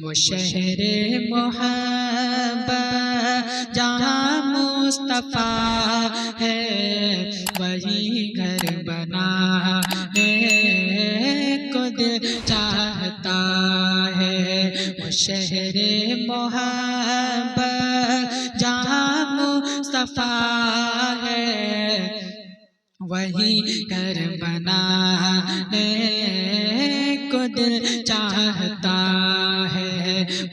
वो शहरे मोहब्बत जहाँ मुस्तफ़ा है, वही घर बनाने को दिल चाहता है। वो शहरे मोहब्बत जहाँ मुस्तफ़ा है, वही घर बनाने को दिल चाहता है।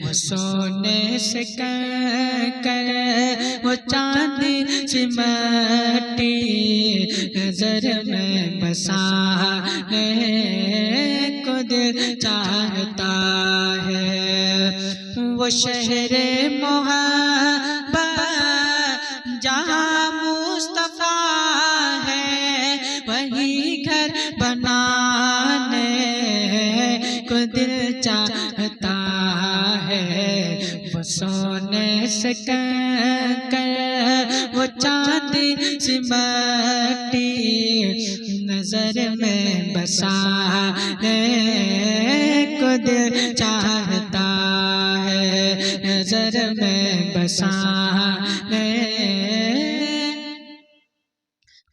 वो सोने से कर वो चांदी सी मट्टी नजर में बसाने को दिल चाहता है। वो शहरे मोहब्बत जहाँ मुस्तफ़ा है, वही घर बनाने को दिल चाहता है। वो सोने से कर वो चांदी सी मट्टी नजर में बसाने को दिल चाहता है, नजर में बसाने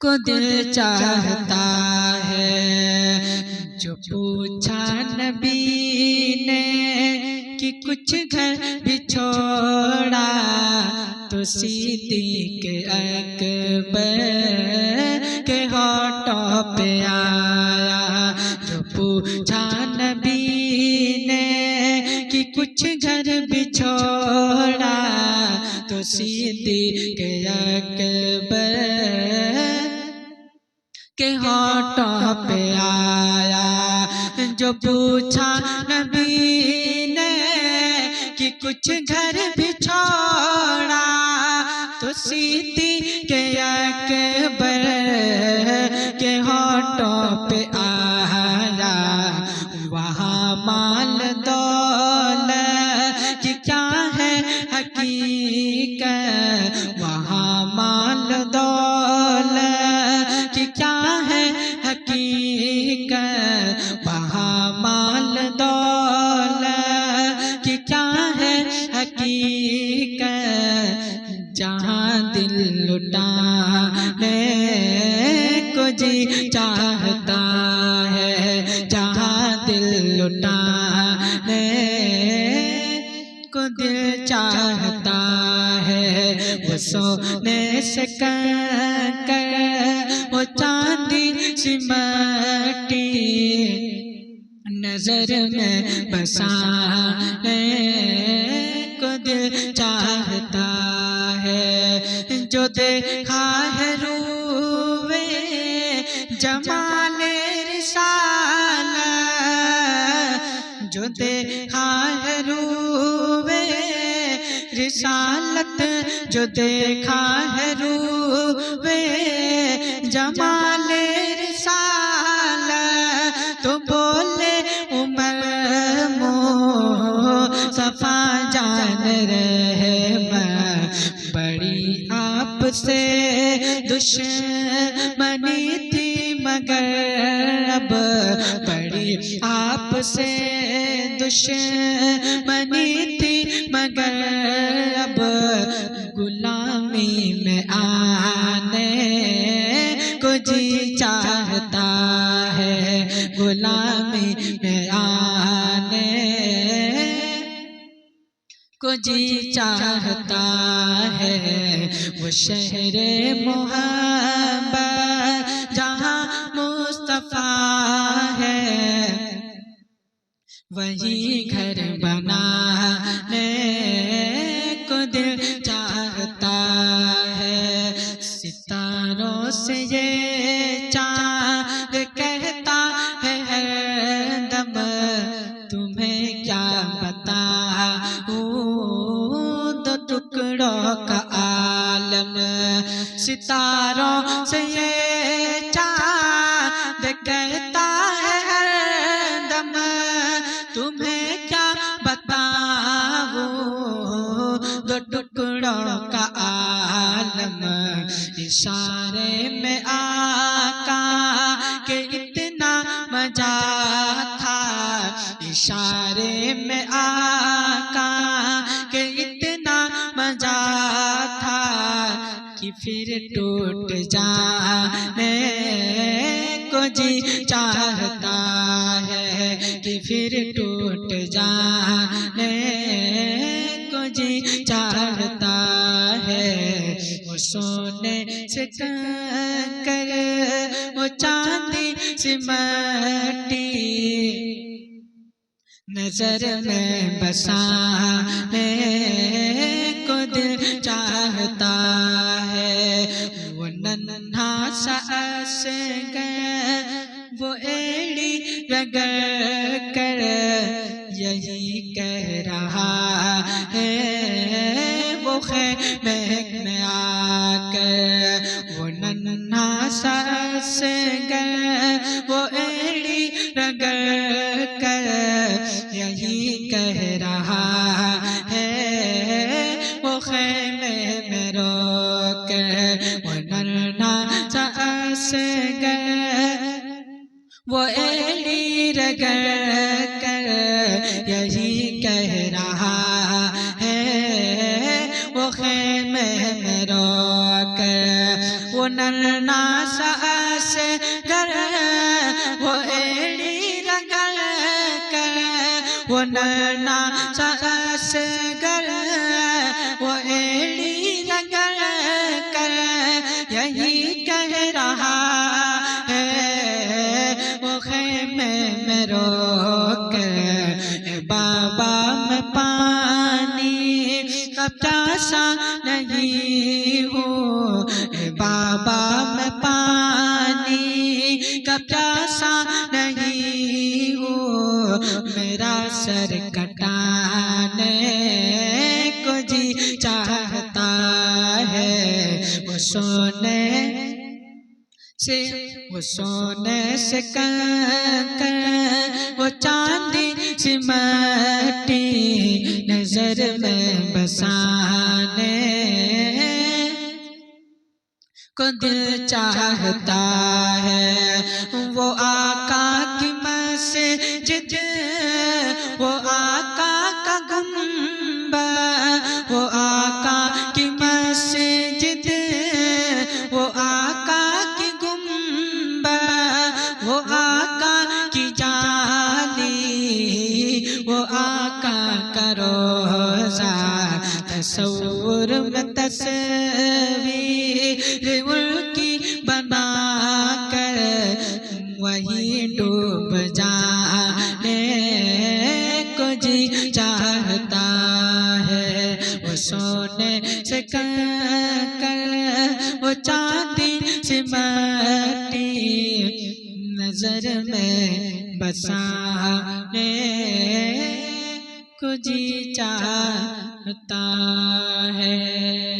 को दिल चाहता है। जो पूछा नबी ने कि कुछ घर भी छोड़ा, तो सिद्दीक़ अकबर के होठों पे आया। जो पूछा नबी ने कि कुछ घर भी छोड़ा, तो सिद्दीक़ अकबर के होठों पे आया। जो पूछा नबी ने कि कुछ घर भी छोड़ा, तो सिद्दीक़ अकबर के होठों पे आया। वहाँ माल दौलत की क्या है हकीकत, वहाँ माल दौलत की क्या है हकीकत, वहाँ माल दौलत की क्या है हकीकत। जहाँ दिल लुटाने को जी चाहता है, जहाँ दिल लुटाने को दिल चाहता है। वो सोने से कर वो चांदी सी मट्टी नजर में बसाने को दिल चाहता है। जो देखा है रूवे जमाले रिसालत, जो देखा है रूवे रिसालत, जो देखा है रूवे जमाले रिसालत, तो बोले उमर मुस्तफ़ा जान रहे मैं, बड़ी आपसे दुश्मनी थी मगर अब, बड़ी आपसे दुश्मनी थी मगर अब, गुलामी में आने को जी चाहता है, गुलामी में आने को जी चाहता है। वो शहरे मोहब्बत जहाँ मुस्तफ़ा है, वही घर बनाने को दिल चाहता है। सितारों से ये चाँद कहता है हरदम, तुम्हें क्या बताऊं दो टुकड़ों का आलम। सितारों से ये चाँद कहता है हरदम, तुम्हें क्या बताऊं दो टुकड़ों का आलम। इशारे में आका के इतना मजा था, इशारे में आका फिर टूट जाने को जी चाहता है, कि फिर टूट जाने को जी चाहता है। वो सोने से कंकर, वो चांदी से मट्टी, नजर में बसाने को दिल चाहता है। वो नन्हा सा असगर, वो एड़ी रगड़ कर यही कह रहा है, वो ख़ैमे में आकर। वो नन्हा सा असगर, वो एड़ी रगड़ कर यही कह रहा है, वो ख़ैमे में रोकर। वो नन्हा सा असगर, वो एड़ी रगड़ कर यही कह रहा है, वो ख़ैमे में रोकर। वो नन्हा सा असगर, वो एड़ी रगड़ कर, वो नन्हा सा असगर, वो एड़ी रगड़ कर यही कह रहा है, वो ख़ैमे में रोकर। बाबा मैं पानी का प्यासा नहीं हूँ, बाबा मैं पानी का प्यासा नहीं हूँ। मेरा सर कटाने को जी चाहता है। वो सोने से कंकर, वो चांदी से मट्टी, नजर में बसाने को दिल चाहता है। वो आका की मस्जिद, वो आका का गुंबद, वो आका की मस्जिद, वो आका की गुंबद, वो आका की जाली, वो आका का रोज़ा। तस्वुर में तस्वीर उनकी बना कर वही डूब जाने को जी चाहता है। वो सोने से कंकर, वो चांदी से मट्टी, नजर में बसाने को जी चाहता है।